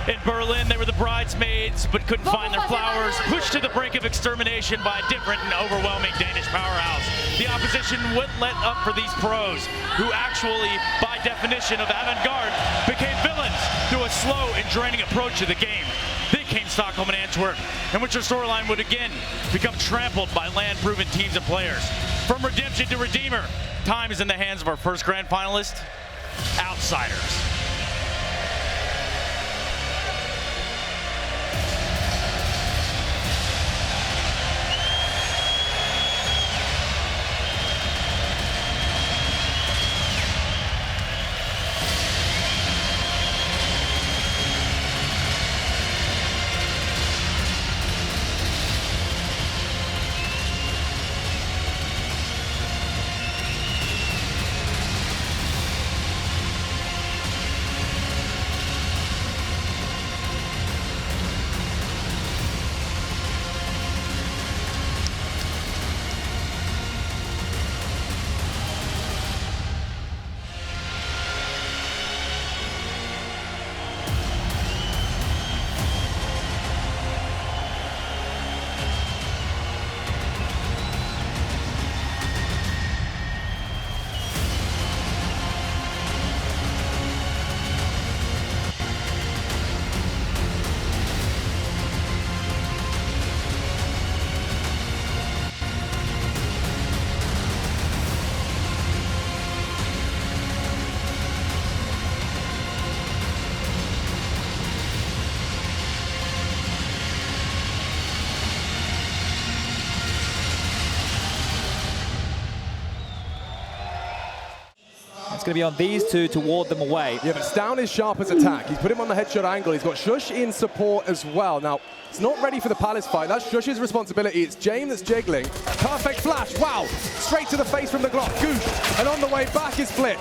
In Berlin, they were the bridesmaids, but couldn't find their flowers, pushed to the brink of extermination by a different and overwhelming Danish powerhouse. The opposition wouldn't let up for these pros, who actually, by definition of avant-garde, became villains through a slow and draining approach to the game. They came Stockholm and Antwerp, in which their storyline would again become trampled by land-proven teams and players. From redemption to redeemer, time is in the hands of our first grand finalist, Outsiders. It's going to be on these two to ward them away. Yeah, but Stown is sharp as attack. He's put him on the headshot angle. He's got Shush in support as well. Now, it's not ready for the Palace fight. That's Shush's responsibility. It's James that's jiggling. Perfect flash. Wow. Straight to the face from the Glock. Goosh. And on the way back is Flit.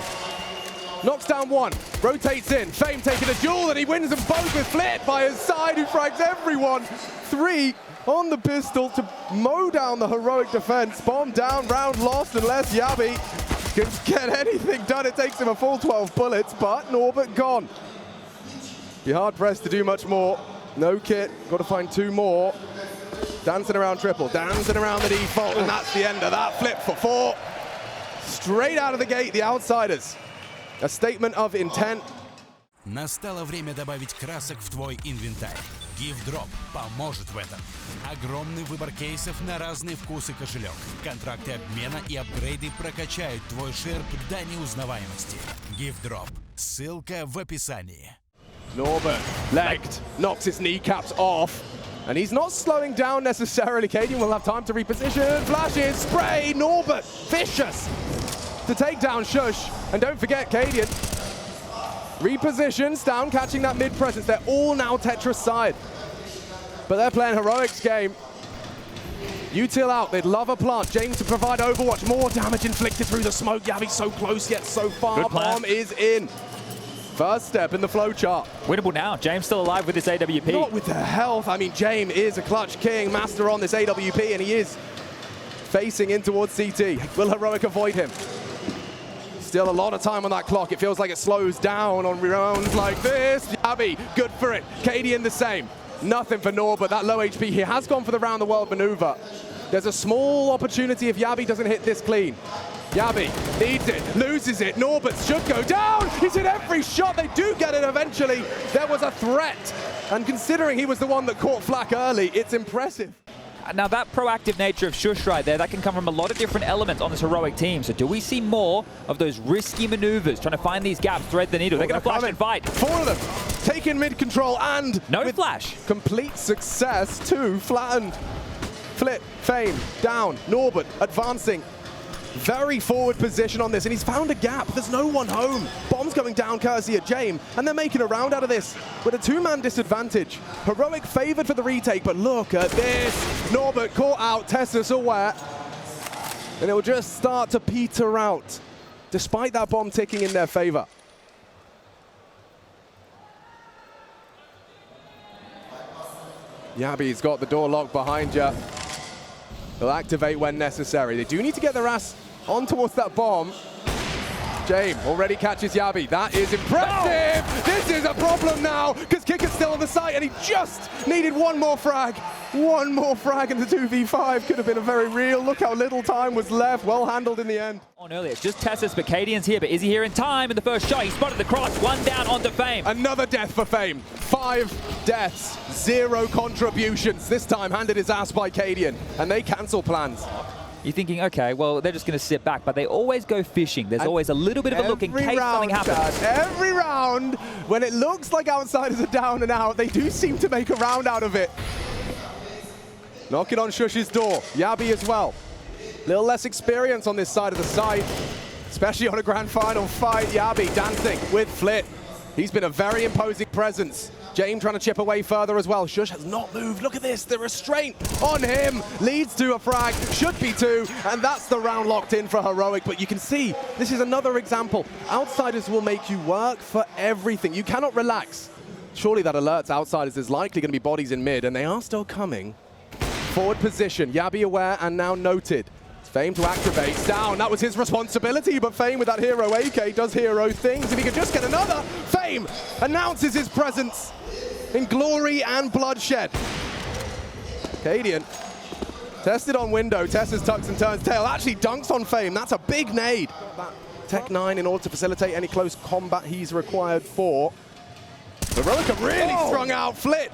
Knocks down one. Rotates in. Fame taking a duel, and he wins them both with Flit by his side, who frags everyone. 3 on the pistol to mow down the heroic defense. Bomb down, round lost, unless Yabi can get anything done. It takes him a full 12 bullets, but Norbert gone. Be hard pressed to do much more. No kit, got to find 2 more. Dancing around triple, dancing around the default, and that's the end of that. Flip for 4. Straight out of the gate, the Outsiders. A statement of intent. Настало время добавить красок в твой инвентарь. GiveDrop поможет в этом. Огромный выбор кейсов на разный вкус и кошелек. Контракты обмена и апгрейды прокачают твой шерп до неузнаваемости. GiveDrop. Ссылка в описании. Norbert, legged, knocks his kneecaps off. And he's not slowing down necessarily. Cadian will have time to reposition. Flashes, spray, Norbert, vicious to take down Shush. And don't forget, Cadian repositions down, catching that mid presence. They're all now Tetris side. But they're playing heroics game. Util out, they'd love a plant. James to provide Overwatch. More damage inflicted through the smoke. Yavi's so close yet so far. Bomb is in. First step in the flowchart. Winnable now. James still alive with this AWP. Not with the health. I mean, James is a clutch king, master on this AWP, and he is facing in towards CT. Will Heroic avoid him? Still a lot of time on that clock. It feels like it slows down on rounds like this. Yabi, good for it. Cadian the same. Nothing for Norbert. That low HP, he has gone for the round the world maneuver. There's a small opportunity if Yabi doesn't hit this clean. Yabi needs it, loses it. Norbert should go down. He's hit every shot. They do get it eventually. There was a threat. And considering he was the one that caught flak early, it's impressive. Now that proactive nature of Shush right there, that can come from a lot of different elements on this heroic team. So do we see more of those risky maneuvers, trying to find these gaps, thread the needle? They're going to flash and fight. 4 of them taking mid control and no flash. Complete success. 2 flattened. Flit, Fame, down. Norbert advancing. Very forward position on this, and he's found a gap. There's no one home. Bombs going down courtesy of James, and they're making a round out of this with a 2-man disadvantage. Heroic favored for the retake, but look at this. Norbert caught out, Tessus aware, and it will just start to peter out, despite that bomb ticking in their favor. Yabi's got the door locked behind you. They'll activate when necessary. They do need to get their ass on towards that bomb. James already catches Yabi. That is impressive. Oh. This is a problem now because Kicker's still on the site and he just needed one more frag. One more frag in the 2v5 could have been a very real. Look how little time was left. Well handled in the end. On earlier, it's just Tessus, but Cadian's here. But is he here in time? In the first shot, he spotted the cross. One down onto Fame. Another death for Fame. 5 deaths, 0 contributions. This time handed his ass by Cadian, and they cancel plans. You're thinking, okay, well, they're just going to sit back, but they always go fishing. There's always a little bit of a look in case something happens. Every round, when it looks like Outsiders are down and out, they do seem to make a round out of it. Knocking on Shush's door. Yabi as well. Little less experience on this side of the site, especially on a grand final fight. Yabi dancing with Flit. He's been a very imposing presence. James trying to chip away further as well. Shush has not moved. Look at this. The restraint on him leads to a frag. Should be 2. And that's the round locked in for Heroic. But you can see, this is another example. Outsiders will make you work for everything. You cannot relax. Surely that alerts Outsiders there's likely going to be bodies in mid. And they are still coming. Forward position. Yabi aware and now noted. Fame to activate. Down. That was his responsibility, but Fame with that hero AK does hero things. If he could just get another, Fame announces his presence in glory and bloodshed. Cadian tested on window. Tessus tucks and turns tail. Actually dunks on Fame. That's a big nade. Tech 9 in order to facilitate any close combat he's required for. Heroic have really strung out Flit.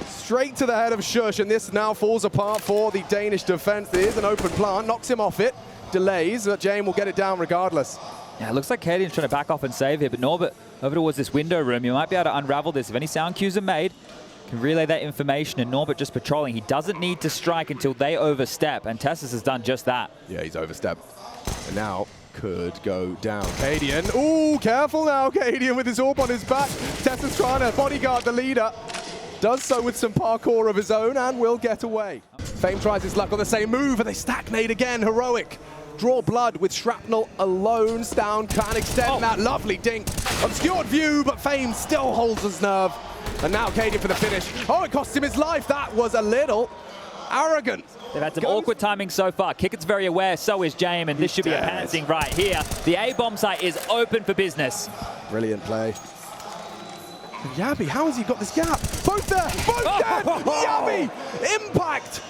Straight to the head of Shush, and this now falls apart for the Danish defense. There is an open plant, knocks him off it, delays, but James will get it down regardless. Yeah, it looks like Cadian's trying to back off and save here, but Norbert over towards this window room. You might be able to unravel this. If any sound cues are made, can relay that information, and Norbert just patrolling. He doesn't need to strike until they overstep, and Tessus has done just that. Yeah, he's overstepped. And now could go down. Cadian, ooh, careful now, Cadian with his orb on his back. Tessus trying to bodyguard the leader. Does so with some parkour of his own and will get away. Fame tries his luck on the same move and they stagnate again. Heroic draw blood with shrapnel alone. Down can extend that lovely dink. Obscured view, but Fame still holds his nerve. And now Cadian for the finish. Oh, it cost him his life. That was a little arrogant. They've had some awkward timing so far. Kickett's very aware, so is James, and this should be a pantsing right here. The A-bomb site is open for business. Brilliant play. Yabi, how has he got this gap? Both there, both dead! Yabi, impact!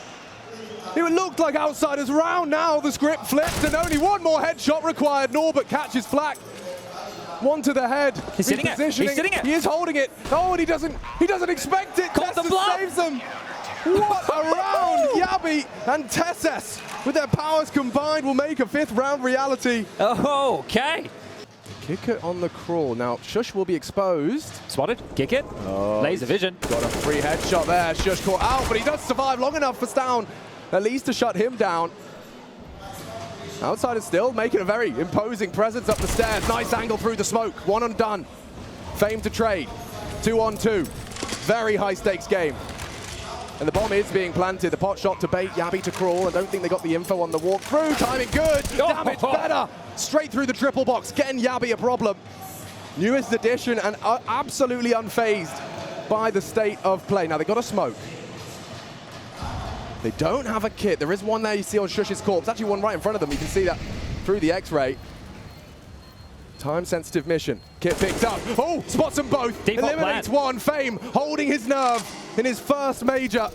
It looked like Outsiders round now. The script flipped and only one more headshot required. Norbert catches flak. One to the head. He's sitting it. He's sitting it. He is holding it. Oh, and he doesn't expect it. Tessus saves them. What a round! Yabi and Tessus, with their powers combined, will make a 5th round reality. Oh, okay. Kicker on the crawl. Now, Shush will be exposed. Spotted. Kick it. Oh, laser vision. Got a free headshot there. Shush caught out, but he does survive long enough for Stown at least to shut him down. Outsiders still making a very imposing presence up the stairs. Nice angle through the smoke. One undone. Fame to trade. 2-on-2. Very high stakes game. And the bomb is being planted. The pot shot to bait, Yabi to crawl. I don't think they got the info on the walk through. Timing good. Damage better. Straight through the triple box. Getting Yabi a problem. Newest addition and absolutely unfazed by the state of play. Now, they got a smoke. They don't have a kit. There is one there you see on Shush's corpse. Actually, one right in front of them. You can see that through the X-ray. Time-sensitive mission. Kit picked up. Oh, spots them both. Eliminates one. Fame holding his nerve in his first major.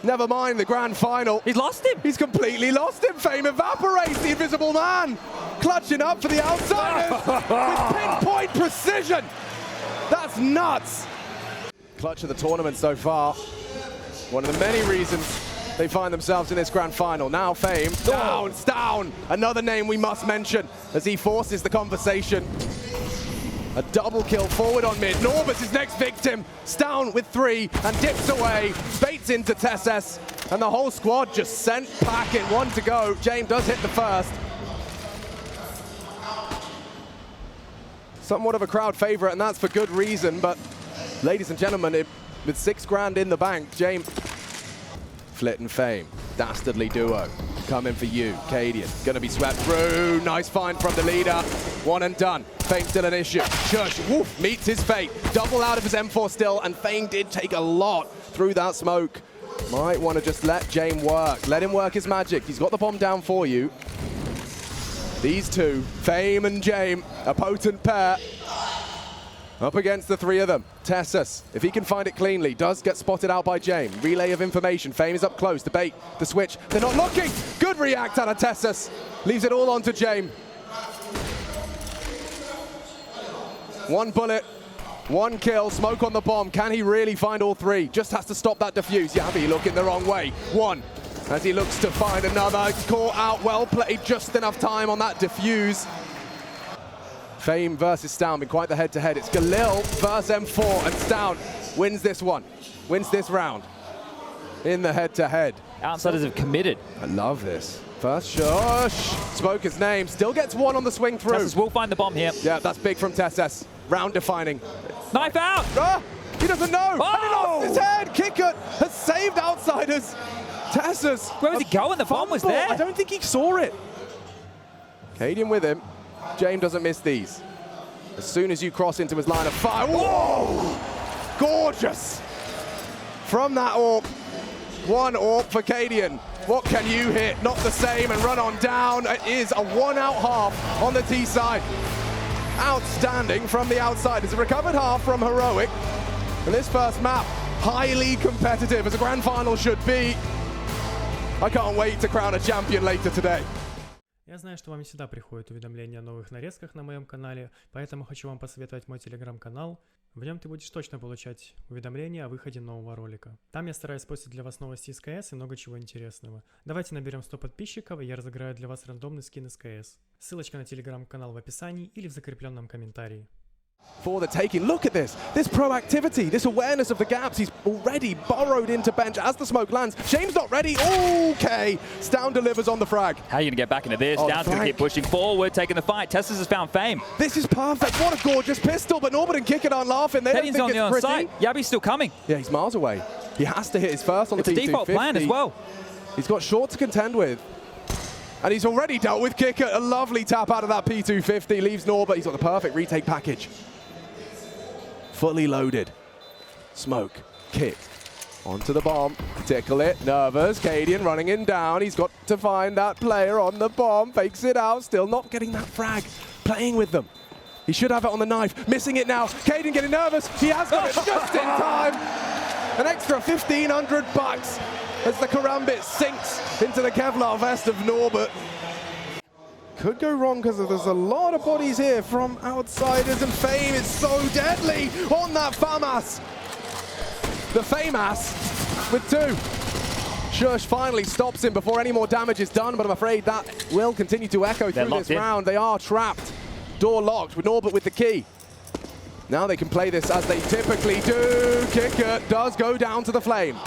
Never mind the grand final. He's lost him. He's completely lost him. Fame evaporates the invisible man. Clutching up for the Outsiders with pinpoint precision. That's nuts. Clutch of the tournament so far. One of the many reasons they find themselves in this grand final. Now Fame, down. Another name we must mention as he forces the conversation. A double kill forward on mid. Norbert's his next victim. Stown with 3 and dips away. Baits into Tessus. And the whole squad just sent packing. 1 to go. James does hit the first. Somewhat of a crowd favorite, and that's for good reason. But ladies and gentlemen, with 6 grand in the bank, James... Flit and Fame, dastardly duo, coming for you. Cadian, gonna be swept through. Nice find from the leader. 1 and done. Fame still an issue. Shush, woof, meets his fate. Double out of his M4 still, and Fame did take a lot through that smoke. Might want to just let James work. Let him work his magic. He's got the bomb down for you. These two, Fame and Jame, a potent pair. Up against the three of them. Tessus, if he can find it cleanly, does get spotted out by Jame. Relay of information. Fame is up close. The bait, the switch. They're not looking. Good react out of Tessus. Leaves it all on to Jame. One bullet, one kill. Smoke on the bomb. Can he really find all three? Just has to stop that defuse. Yabi looking the wrong way. One. As he looks to find another. Caught out. Well played. Just enough time on that defuse. Fame versus Stown, been quite the head-to-head. It's Galil versus M4, and Stown wins this one, wins this round in the head-to-head. Outsiders have committed. I love this. First shush, spoke his name, still gets one on the swing through. Tessus will find the bomb here. Yeah, that's big from Tessus. Round defining. Knife out! He doesn't know! Oh! And he lost his head! Kickert has saved Outsiders. Tessus. Where was he going? The bomb was there. I don't think he saw it. Cadian with him. Jame doesn't miss these. As soon as you cross into his line of fire, whoa! Gorgeous! From that AWP, one AWP for Cadian. What can you hit? Not the same, and run on down. It is a one-out half on the T side. Outstanding from the outside. It's a recovered half from Heroic. And this first map, highly competitive, as a grand final should be. I can't wait to crown a champion later today. Я знаю, что вам не всегда приходят уведомления о новых нарезках на моем канале, поэтому хочу вам посоветовать мой телеграм-канал. В нем ты будешь точно получать уведомления о выходе нового ролика. Там я стараюсь постить для вас новости из КС и много чего интересного. Давайте наберем 100 подписчиков, и я разыграю для вас рандомный скин из КС. Ссылочка на телеграм-канал в описании или в закрепленном комментарии. For the taking. Look at this proactivity, this awareness of the gaps. He's already burrowed into bench as the smoke lands. Shame's not ready. Okay, Stown delivers on the frag. How are you going to get back into this? Oh, Stown's going to keep pushing forward, taking the fight. Tessus has found Fame. This is perfect. What a gorgeous pistol, but Norbert and Kickert aren't laughing. They don't Teddy's think on the it's pretty. onside. Yabi's still coming. Yeah, he's miles away. He has to hit his first on the P250. It's a default plan as well. He's got short to contend with. And he's already dealt with Kickert. A lovely tap out of that P250. Leaves Norbert. He's got the perfect retake package. Fully loaded. Smoke. Kit. Onto the bomb. Tickle it. Nervous. Cadian running in down. He's got to find that player on the bomb. Fakes it out. Still not getting that frag. Playing with them. He should have it on the knife. Missing it now. Cadian getting nervous. He has got it just in time. An extra 1,500 bucks as the karambit sinks into the Kevlar vest of Norbert. Could go wrong because there's a lot of bodies here from outsiders, and Fame is so deadly on that FAMAS. The FAMAS with two. Shush finally stops him before any more damage is done, but I'm afraid that will continue to echo through this round. They are trapped. Door locked with Norbert with the key. Now they can play this as they typically do. Kickert does go down to the flame.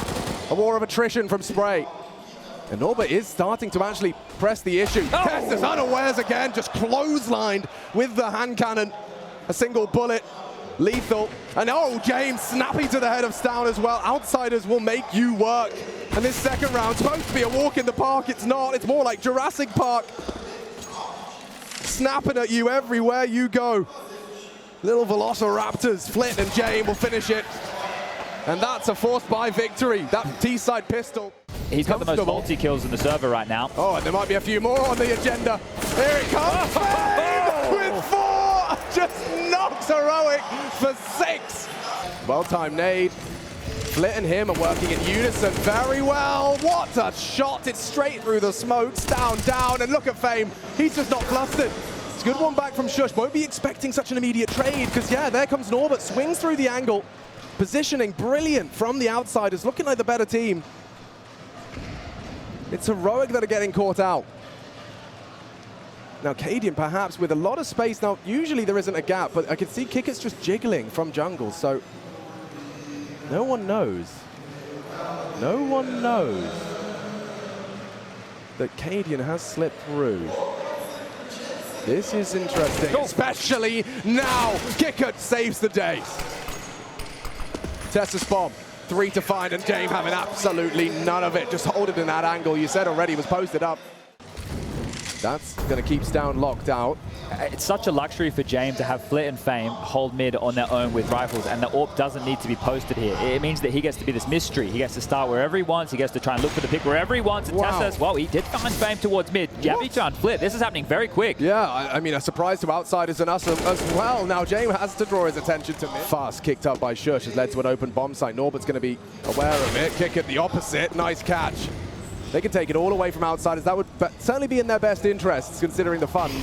A war of attrition from Spray. And Norbert is starting to actually press the issue. Tessus unawares again, just clotheslined with the hand cannon. A single bullet, lethal. And oh, James snappy to the head of Stown as well. Outsiders will make you work. And this second round, supposed to be a walk in the park, it's not. It's more like Jurassic Park. Snapping at you everywhere you go. Little Velociraptors, Flit and Jame will finish it. And that's a forced by victory. That T-side pistol. He's got the most multi-kills in the server right now. Oh, and there might be a few more on the agenda. Here it comes. Fame with 4. Just knocks Heroic for 6. Well-timed nade. Flit and him are working in unison very well. What a shot. It's straight through the smoke. Down. And look at Fame. He's just not flustered. It's a good one back from Shush. Won't be expecting such an immediate trade because, yeah, there comes Norbert. Swings through the angle. Positioning brilliant from the outsiders. Looking like the better team. It's Heroic that are getting caught out. Now Cadian perhaps with a lot of space. Now usually there isn't a gap, but I can see Kickert's just jiggling from jungle, so no one knows. No one knows that Cadian has slipped through. This is interesting, especially now. Kickert saves the day. Tessus bomb. 3 to find, and Jame having absolutely none of it. Just hold it in that angle. You said already was posted up. That's going to keep Stown locked out. It's such a luxury for James to have Flit and Fame hold mid on their own with rifles, and the AWP doesn't need to be posted here. It means that he gets to be this mystery. He gets to start wherever he wants. He gets to try and look for the pick wherever he wants. And Wow. well, he did find Fame towards mid. Yabby found Flit. This is happening very quick. Yeah, I mean, a surprise to outsiders and us as well. Now, James has to draw his attention to mid. Fast kicked up by Shush has led to an open bomb site. Norbert's going to be aware of it. Kick it the opposite. Nice catch. They can take it all away from outsiders. That would certainly be in their best interests, considering the funds.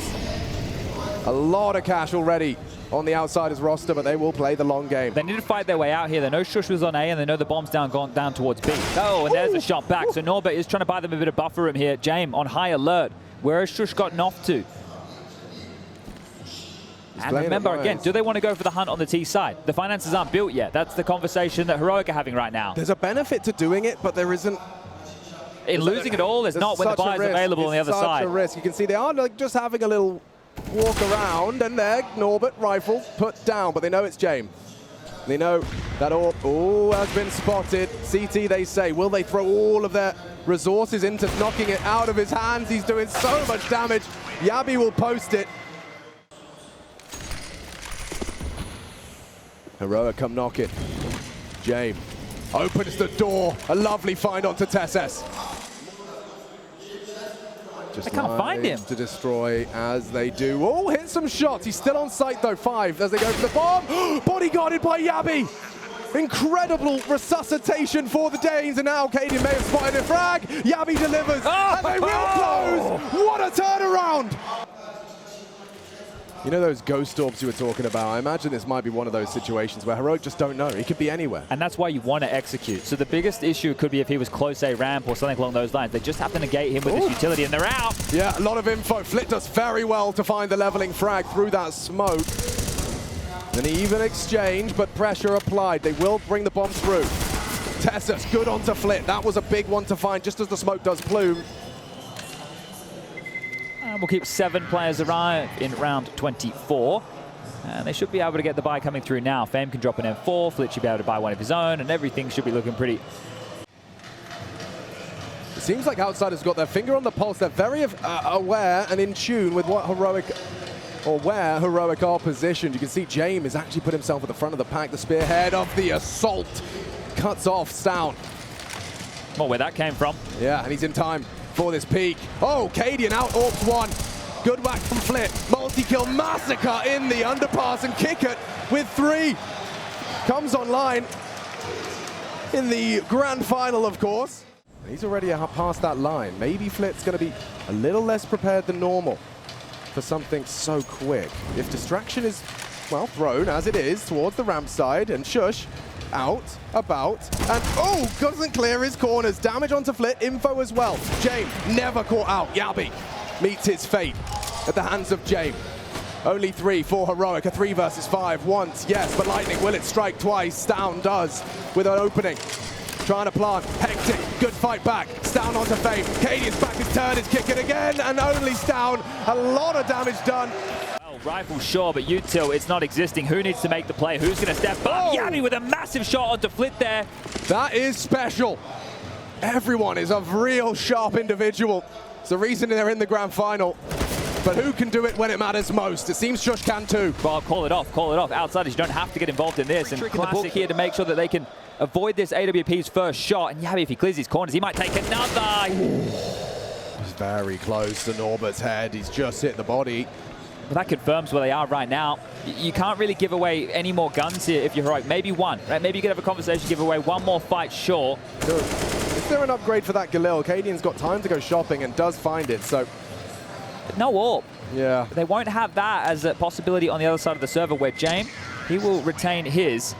A lot of cash already on the outsiders roster, but they will play the long game. They need to fight their way out here. They know Shush was on A, and they know the bomb's gone down towards B. Oh, and there's a shot back. So Norbert is trying to buy them a bit of buffer room here. James on high alert. Where has Shush gotten off to? And remember, again, do they want to go for the hunt on the T side? The finances aren't built yet. That's the conversation that Heroic are having right now. There's a benefit to doing it, but there isn't. In losing it all, there's not when the buyer's available on the other side. It's such a risk. You can see they are like just having a little walk around, and there, Norbert rifle put down, but they know it's James. They know that all has been spotted. CT, they say, will they throw all of their resources into knocking it out of his hands? He's doing so much damage. Yabby will post it. Heroic come knock it. James opens the door. A lovely find onto Tesses. Just I can't find him. To destroy as they do. Oh, hit some shots. He's still on site though. 5 as they go for the bomb. Bodyguarded by Yabby. Incredible resuscitation for the Danes, and now Cadian may have spotted a frag. Yabby delivers, and they will close. What a turnaround! You know those ghost orbs you were talking about? I imagine this might be one of those situations where Heroic just don't know. He could be anywhere. And that's why you want to execute. So the biggest issue could be if he was close A ramp or something along those lines. They just have to negate him with his utility, and they're out. Yeah, a lot of info. Flit does very well to find the leveling frag through that smoke. An even exchange, but pressure applied. They will bring the bomb through. Tessus, good onto Flit. That was a big one to find just as the smoke does plume. And we'll keep 7 players arrive in round 24. And they should be able to get the buy coming through now. Fame can drop an M4, Flit should be able to buy one of his own, and everything should be looking pretty. It seems like Outsiders got their finger on the pulse. They're very aware and in tune with what Heroic, or where Heroic are positioned. You can see James has actually put himself at the front of the pack. The spearhead of the assault cuts off Stown. Well, where that came from. Yeah, and he's in time for this peak. Oh, Cadian out-orcs 1. Good whack from Flit. Multi-kill massacre in the underpass, and Kick It with 3. Comes online in the grand final, of course. He's already past that line. Maybe Flit's going to be a little less prepared than normal for something so quick. If distraction is, well, thrown as it is towards the ramp side, and Shush out, about, and doesn't clear his corners. Damage onto Flit, info as well. James never caught out. Yabby meets his fate at the hands of James. Only 3 for Heroic, a 3 versus 5 once, yes, but Lightning, will it strike twice? Stown does with an opening. Trying to plant, hectic, good fight back. Stown onto Fame. Cadian's back his turn, is kicking again, and only Stown. A lot of damage done. Rifle sure, but util, it's not existing. Who needs to make the play? Who's going to step up? Yabby with a massive shot onto Flit there. That is special. Everyone is a real sharp individual. It's the reason they're in the grand final. But who can do it when it matters most? It seems Shush can too. Well, call it off, call it off. Outsiders, you don't have to get involved in this. And trick in the book here to make sure that they can avoid this AWP's first shot. And Yabby, if he clears his corners, he might take another. He's very close to Norbert's head. He's just hit the body. Well, that confirms where they are right now. You can't really give away any more guns here if you're Heroic. Maybe one, right? Maybe you could have a conversation, give away one more fight, sure. Good. Is there an upgrade for that Galil? Cadian's got time to go shopping and does find it, so... But no AWP. Yeah. They won't have that as a possibility on the other side of the server where James, he will retain his.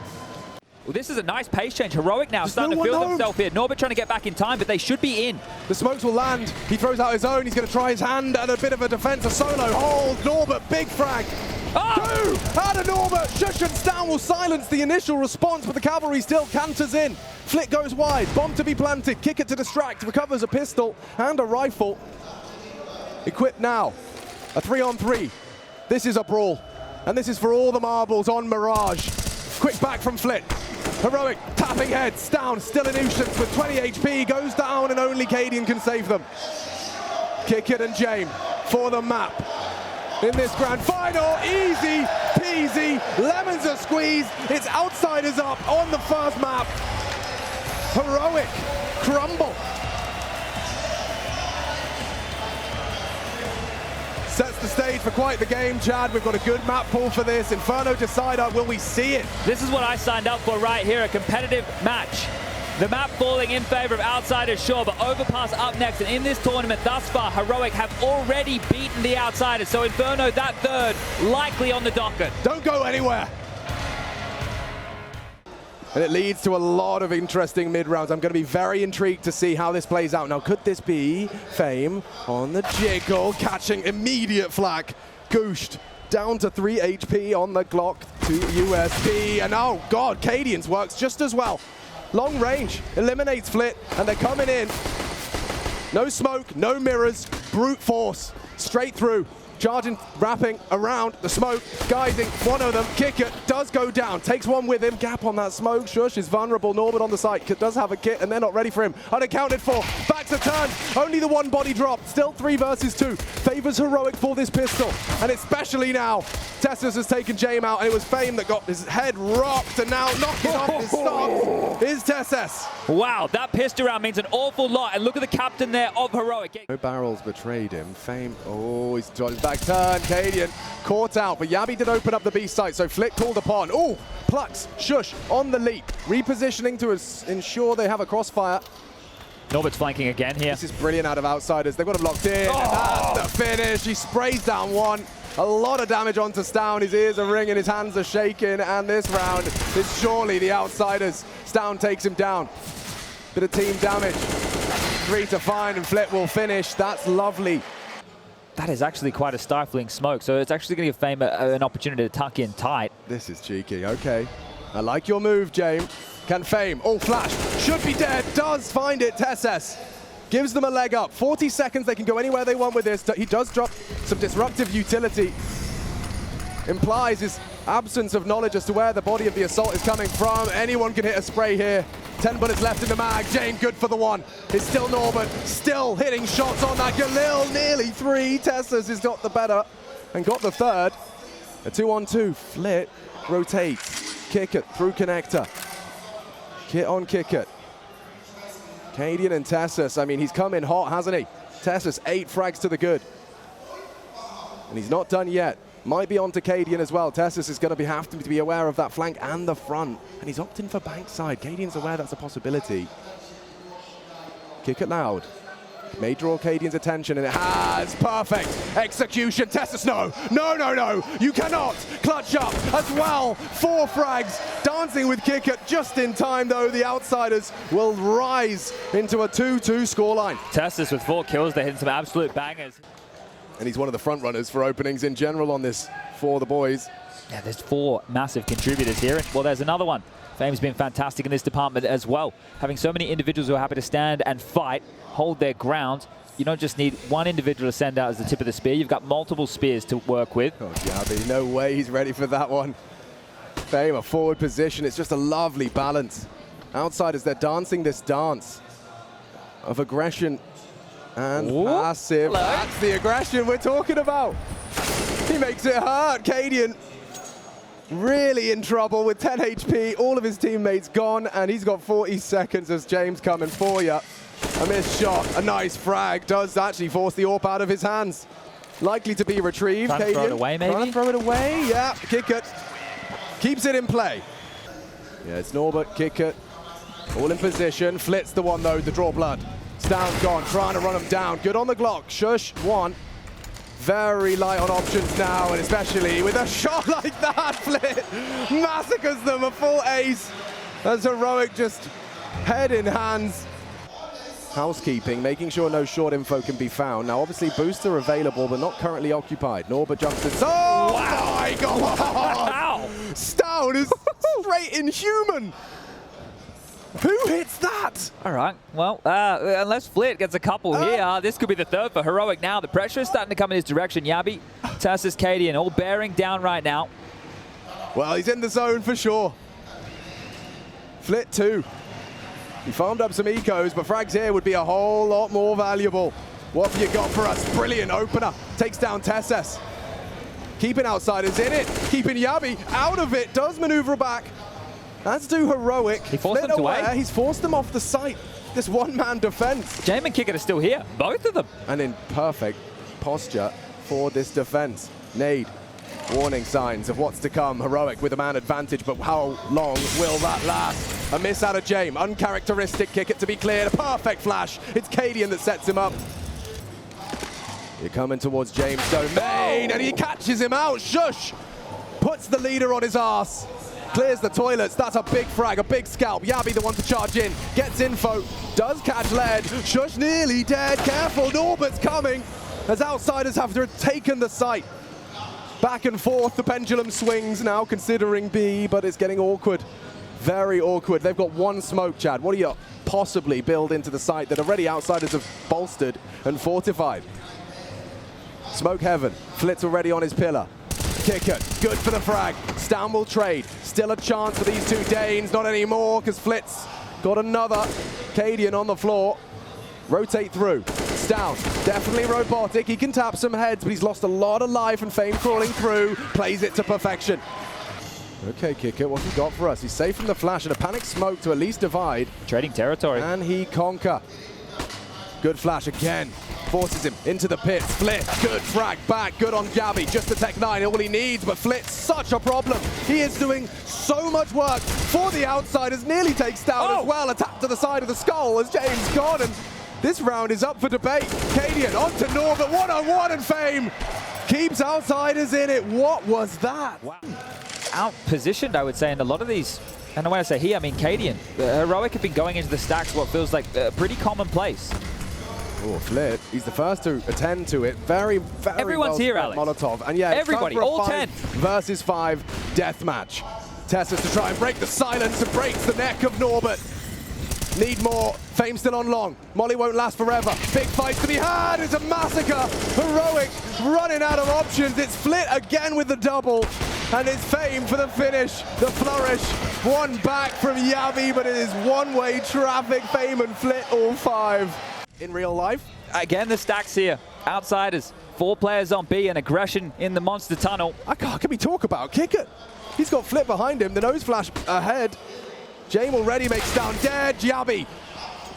Well, this is a nice pace change. Heroic now starting to feel themselves here. Norbert trying to get back in time, but they should be in. The smokes will land. He throws out his own. He's going to try his hand at a bit of a defense. A solo hold. Norbert, big frag. 2 out of Norbert. Shush and Stown will silence the initial response, but the cavalry still canters in. Flit goes wide. Bomb to be planted. Kick it to distract. Recovers a pistol and a rifle. Equipped now. A 3-on-3. This is a brawl. And this is for all the marbles on Mirage. Quick back from Flit. Heroic tapping heads. Down, still in nuisance with 20 HP. Goes down and only Cadian can save them. Kick It and James for the map in this grand final. Easy peasy, lemons are squeezed. It's outsiders up on the first map. Heroic crumble. Sets the stage for quite the game, Chad. We've got a good map pool for this. Inferno Decider, will we see it? This is what I signed up for right here, a competitive match. The map falling in favor of Outsiders, sure, but Overpass up next. And in this tournament thus far, Heroic have already beaten the Outsiders. So Inferno, that third, likely on the docket. Don't go anywhere. And it leads to a lot of interesting mid-rounds. I'm going to be very intrigued to see how this plays out. Now, could this be Fame on the jiggle, catching immediate flak? Gooshed down to 3 HP on the Glock, 2 USP. And oh, God, Cadian's works just as well. Long range, eliminates Flit, and they're coming in. No smoke, no mirrors, brute force, straight through. Charging, wrapping around the smoke, guiding one of them. Kicker does go down, takes one with him. Gap on that smoke. Shush is vulnerable. Norbert on the side does have a kit, and they're not ready for him. Unaccounted for. Back to turn. Only the one body drop. Still 3 versus 2. Favors Heroic for this pistol, and especially now. Tessus has taken Jame out, and it was Fame that got his head rocked, and now knocking off his stocks is Tessus. Wow, that pistol round means an awful lot. And look at the captain there of Heroic. No barrels betrayed him. Fame, oh, he's got his back turn. Cadian caught out, but Yabi did open up the B site, so Flick called upon. Oh, Plucks, Shush on the leap. Repositioning to ensure they have a crossfire. Norbert's flanking again here. This is brilliant out of Outsiders. They've got him locked in, and that's the finish. He sprays down one. A lot of damage onto Stown. His ears are ringing, his hands are shaking, and this round is surely the Outsiders. Stown takes him down. Bit of team damage. 3 to find, and Flit will finish. That's lovely. That is actually quite a stifling smoke, so it's actually going to give Fame an opportunity to tuck in tight. This is cheeky, okay. I like your move, James. Can Fame, oh, flash, should be dead, does find it, Tessus. Gives them a leg up, 40 seconds, they can go anywhere they want with this. He does drop some disruptive utility. Implies his absence of knowledge as to where the body of the assault is coming from. Anyone can hit a spray here. 10 bullets left in the mag. Jane good for the one. It's still Norbert, still hitting shots on that. Galil nearly 3. Tessus has got the better and got the third. A 2-on-2. Flit rotates. Kick it through connector. Kit on kick it. Cadian and Tessus, I mean, he's come in hot, hasn't he? Tessus, 8 frags to the good. And he's not done yet. Might be on to Cadian as well. Tessus is going to have to be aware of that flank and the front. And he's opting for bankside. Cadian's aware that's a possibility. Kick it loud. May draw Cadian's attention, and it has. Perfect execution. Tessus, no. No, no, no. You cannot clutch up as well. 4 frags. Dancing with kick it just in time, though. The Outsiders will rise into a 2-2 scoreline. Tessus with 4 kills. They're hitting some absolute bangers. And he's one of the front runners for openings in general on this for the boys. Yeah, there's 4 massive contributors here. Well, there's another one. Fame's been fantastic in this department as well. Having so many individuals who are happy to stand and fight, hold their ground. You don't just need one individual to send out as the tip of the spear. You've got multiple spears to work with. Oh, Yabi, no way he's ready for that one. Fame, a forward position. It's just a lovely balance. Outsiders, they're dancing this dance of aggression and passive. Hello. That's the aggression we're talking about. He makes it hurt. Cadian really in trouble with 10 HP. All of his teammates gone, and he's got 40 seconds as James coming for you. A missed shot, a nice frag, does actually force the AWP out of his hands. Likely to be retrieved. Trying to throw it away, maybe? Trying to throw it away, yeah. Kick it. Keeps it in play. Yeah, it's Norbert, kick it. All in position. Flits the one, though, the draw blood. Stown's gone, trying to run him down. Good on the Glock. Shush, 1. Very light on options now, and especially with a shot like that, Flit massacres them, a full ace. As Heroic just head in hands. Housekeeping, making sure no short info can be found. Now, obviously, booster available, but not currently occupied. Norbert jumps in. Oh, wow. My God! Wow. Stown is straight inhuman. Who hits that? All right, well, unless Flit gets a couple here, this could be the third for Heroic now. The pressure is starting to come in his direction. Yabi, Tessus, Cadian, all bearing down right now. Well, he's in the zone for sure. Flit 2. He farmed up some ecos, but frags here would be a whole lot more valuable. What have you got for us? Brilliant opener. Takes down Tesses. Keeping outsiders in it. Keeping Yabi out of it. Does maneuver back. As do Heroic. He forced them away. He's forced them off the site. This one-man defense. Jame and Kickett are still here. Both of them. And in perfect posture for this defense. Nade. Warning signs of what's to come. Heroic with a man advantage, but how long will that last? A miss out of Jame. Uncharacteristic Kickett to be cleared. A perfect flash. It's Cadian that sets him up. You're coming towards James' domain, and he catches him out. Shush puts the leader on his arse. Clears the toilets. That's a big frag, a big scalp. Yabi the one to charge in. Gets info. Does catch lead. Shush nearly dead. Careful, Norbert's coming. As outsiders have taken the site. Back and forth, the pendulum swings now, considering B, but it's getting awkward. Very awkward. They've got one smoke, Chad. What do you possibly build into the site that already outsiders have bolstered and fortified? Smoke heaven. Flitz already on his pillar. Kickett, good for the frag. Stan will trade. Still a chance for these two Danes. Not anymore, because Flitz got another. Cadian on the floor. Rotate through. Stan, definitely robotic. He can tap some heads, but he's lost a lot of life, and Fame crawling through. Plays it to perfection. Okay, Kickett, what's he got for us? He's safe from the flash and a panic smoke to at least divide. Trading territory. And he conquer. Good flash again. Forces him into the pit. Flitz, good frag back, good on Gabby. Just the Tech 9, all he needs, but Flitz, such a problem. He is doing so much work for the outsiders. Nearly takes down as well. A tap to the side of the skull as James gone, and this round is up for debate. Cadian onto Norbert, one-on-one, and Fame keeps outsiders in it. What was that? Wow. Out-positioned, I would say, in a lot of these. And when I say he, I mean Cadian. Heroic have been going into the stacks what feels like a pretty commonplace. Oh, Flit, he's the first to attend to it. Very, very Everyone's here, Alex. Molotov. And yeah, everybody, all 10 versus 5 death match. Tessus to try and break the silence and breaks the neck of Norbert. Need more. Fame still on long. Molly won't last forever. Big fights to be had. It's a massacre. Heroic running out of options. It's Flit again with the double. And it's Fame for the finish. The flourish. One back from Yavi, but it is one-way traffic. Fame and Flit, all 5. In real life. Again, the stacks here. Outsiders. 4 players on B and aggression in the monster tunnel. Can we talk about Kickett? He's got Flip behind him. The nose flash ahead. Jame already makes down dead. Yabi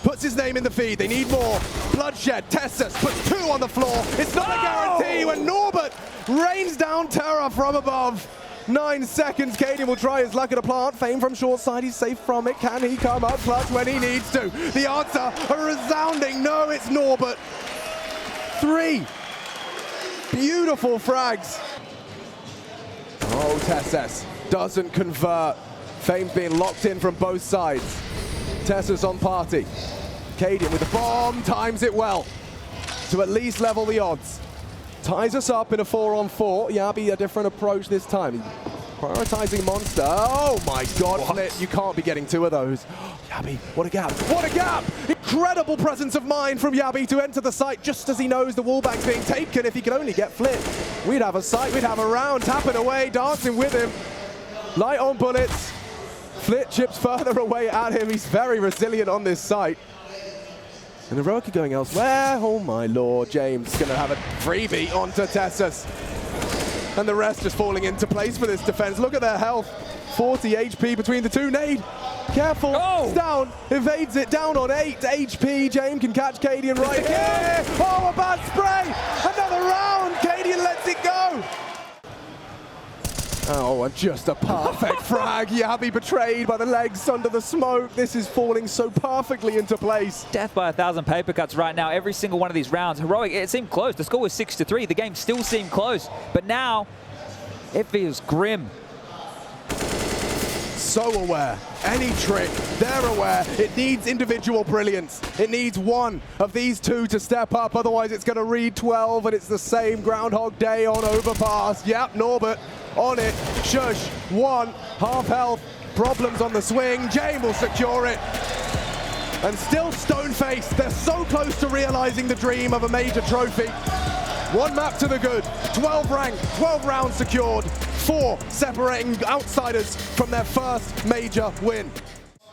puts his name in the feed. They need more. Bloodshed. Tessus puts 2 on the floor. It's not a guarantee when Norbert rains down terror from above. 9 seconds. Cadian will try his luck at a plant. Fame from short side. He's safe from it. Can he come up clutch when he needs to? The answer, a resounding no. It's Norbert. 3 beautiful frags. Oh, Tessus doesn't convert. Fame's being locked in from both sides. Tessus on party. Cadian with the bomb, times it well to at least level the odds. Ties us up in a 4-on-4. Yabi, a different approach this time. Prioritizing Monster. Oh my God, Flit, you can't be getting 2 of those. Yabi, what a gap, what a gap! Incredible presence of mind from Yabi to enter the site just as he knows the wallbank's being taken. If he could only get Flit, we'd have a site, we'd have a round, tapping away, dancing with him. Light on bullets. Flit chips further away at him. He's very resilient on this site. And Heroic going elsewhere. Oh my Lord, James gonna have a freebie onto Tessus. And the rest just falling into place for this defense. Look at their health. 40 HP between the 2. Nade, careful, it's down, evades it, down on 8 HP. James can catch Cadian right here. Oh, a bad spray, another round. Cadian lets it go. Oh, and just a perfect frag. Yabi betrayed by the legs under the smoke. This is falling so perfectly into place. Death by 1,000 paper cuts right now. Every single one of these rounds. Heroic, it seemed close. The score was 6-3. The game still seemed close. But now, it feels grim. So aware. Any trick, they're aware. It needs individual brilliance. It needs one of these 2 to step up. Otherwise, it's going to read 12, and it's the same Groundhog Day on Overpass. Yep, Norbert on it. Shush, 1, half health. Problems on the swing. Jame will secure it. And still stone-faced. They're so close to realizing the dream of a major trophy. 1 map to the good. 12 rank, 12 rounds secured. 4 separating outsiders from their first major win.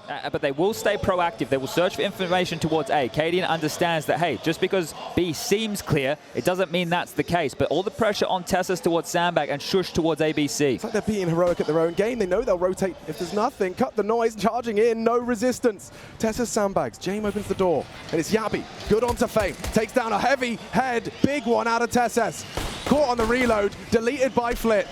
But they will stay proactive. They will search for information towards A. Cadian understands that, hey, just because B seems clear, it doesn't mean that's the case. But all the pressure on Tessus towards Sandbag and Shush towards ABC. It's like they're beating Heroic at their own game. They know they'll rotate if there's nothing. Cut the noise, charging in, no resistance. Tessus sandbags. James opens the door, and it's Yabi. Good onto Fame. Takes down a heavy head. Big one out of Tessus. Caught on the reload. Deleted by Flit.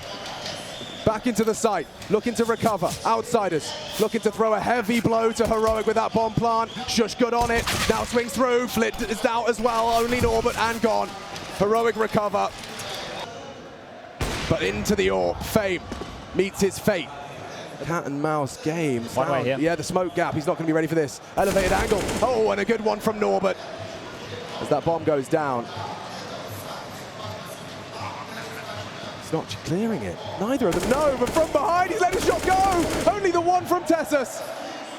Back into the site, looking to recover. Outsiders looking to throw a heavy blow to Heroic with that bomb plant. Shush good on it, now swings through. Flit is out as well, only Norbert and gone. Heroic recover. But into the AWP, Fame meets his fate. Cat and mouse games. One way here. Yeah, the smoke gap, he's not going to be ready for this. Elevated angle, oh, and a good one from Norbert. As that bomb goes down. Not clearing it. Neither of them know, but from behind, he's let his shot go. Only the one from Tessus.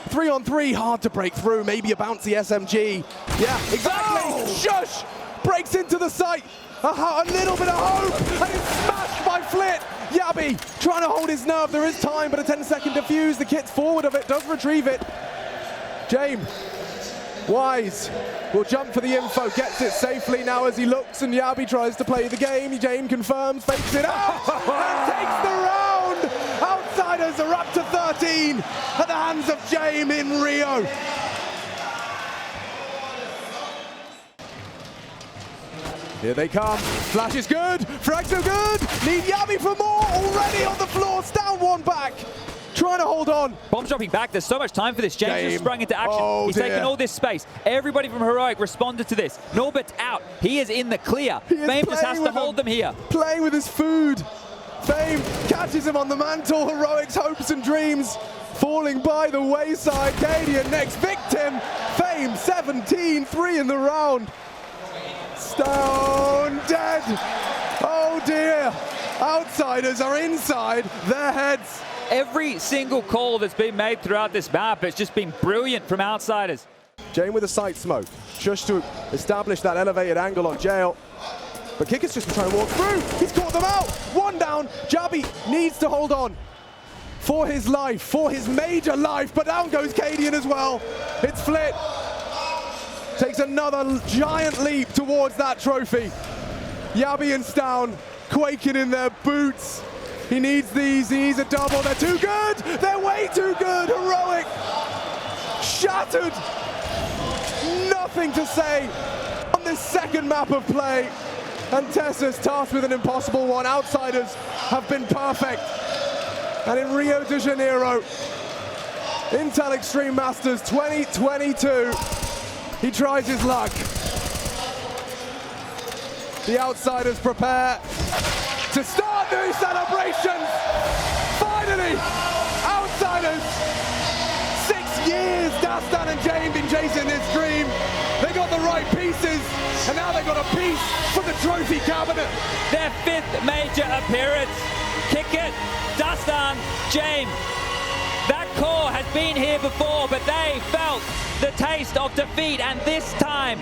3-on-3, hard to break through. Maybe a bouncy SMG. Yeah, exactly. Oh! Shush breaks into the site. A little bit of hope, and it's smashed by Flit. Yabi trying to hold his nerve. There is time, but a 10-second defuse. The kit's forward of it, does retrieve it. James. Wise will jump for the info, gets it safely now as he looks, and Yabi tries to play the game. James confirms, fakes it out, and takes the round. Outsiders are up to 13 at the hands of James in Rio. Here they come. Flash is good. Frag so good. Need Yabi for more. Already on the floor. Down one back. Trying to hold on. Bombs dropping back. There's so much time for this. James just sprung into action. Oh, He's taking all this space. Everybody from Heroic responded to this. Norbert's out. He is in the clear. Fame just has to hold them here. Playing with his food. Fame catches him on the mantle. Heroic's hopes and dreams falling by the wayside. Cadian next victim. Fame 17, 3 in the round. Stone dead. Oh dear. Outsiders are inside their heads. Every single call that's been made throughout this map has just been brilliant from Outsiders. Jane with a sight smoke. Shush to establish that elevated angle on Jail. But Kicker's just trying to walk through. He's caught them out. One down. Jabi needs to hold on for his life, for his major life. But down goes Cadian as well. It's Flit. Takes another giant leap towards that trophy. Yabi and Stown quaking in their boots. He needs these, he needs a double. They're too good, they're way too good. Heroic, shattered. Nothing to say on this second map of play. And Tessus tasked with an impossible one. Outsiders have been perfect. And in Rio de Janeiro, Intel Extreme Masters 2022, he tries his luck. The Outsiders prepare to start new celebrations. Finally, Outsiders. 6 years Dastan and James been chasing this dream. They got the right pieces, and now they got a piece for the trophy cabinet. Their 5th major appearance. Kick it, Dastan, James. That core has been here before, but they felt the taste of defeat, and this time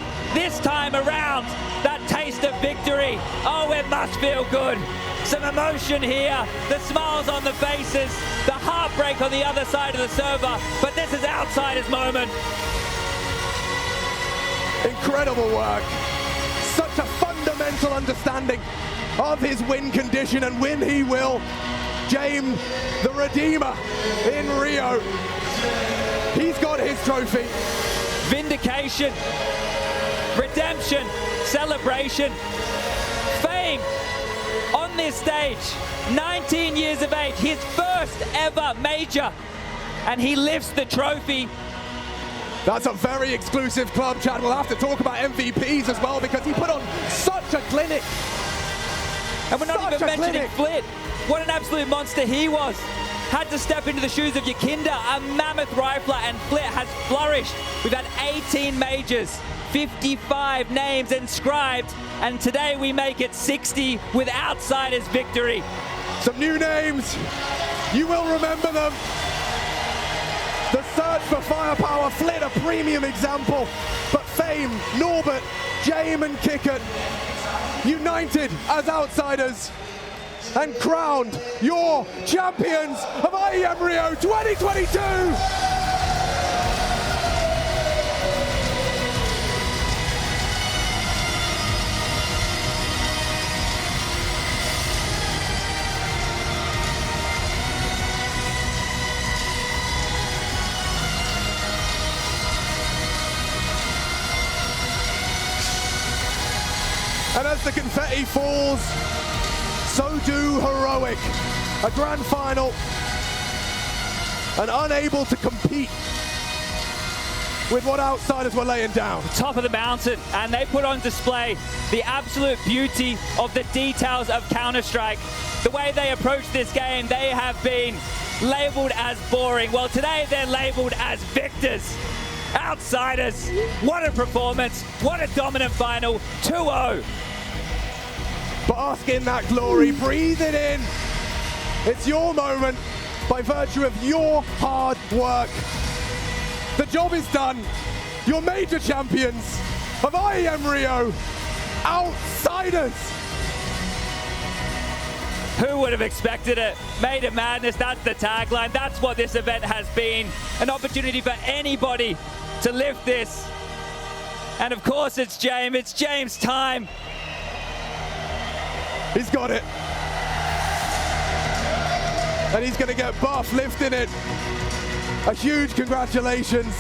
around, that taste of victory. Oh, it must feel good. Some emotion here, the smiles on the faces, the heartbreak on the other side of the server, but this is Outsiders' moment. Incredible work. Such a fundamental understanding of his win condition, and win he will. James, the Redeemer in Rio. He's got his trophy. Vindication, redemption, celebration, fame on this stage. 19 years of age, his first ever major, and he lifts the trophy. That's a very exclusive club, Chad. We'll have to talk about MVPs as well, because he put on such a clinic. And we're not even mentioning Flit. What an absolute monster he was. Had to step into the shoes of Yakinda, a mammoth rifler, and Flit has flourished. We've had 18 majors, 55 names inscribed, and today we make it 60 with Outsiders victory. Some new names, you will remember them. The search for firepower, Flit a premium example, but Fame, Norbert, James and Kickert united as Outsiders and crowned your champions of IEM Rio 2022. And as the confetti falls, so do heroic. A grand final, and unable to compete with what outsiders were laying down. Top of the mountain, and they put on display the absolute beauty of the details of Counter-Strike. The way they approach this game, they have been labeled as boring. Well, today they're labeled as victors. Outsiders. What a performance. What a dominant final. 2-0. Bask in that glory. Breathe it in. It's your moment by virtue of your hard work. The job is done. You're major champions of IEM Rio. Outsiders. Who would have expected it? Made of madness, that's the tagline. That's what this event has been. An opportunity for anybody to lift this. And of course it's James. It's James' time. He's got it. And he's going to get buff lifting it. A huge congratulations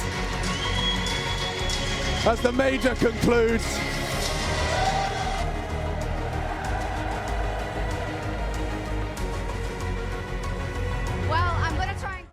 as the major concludes. Well, I'm going to try and...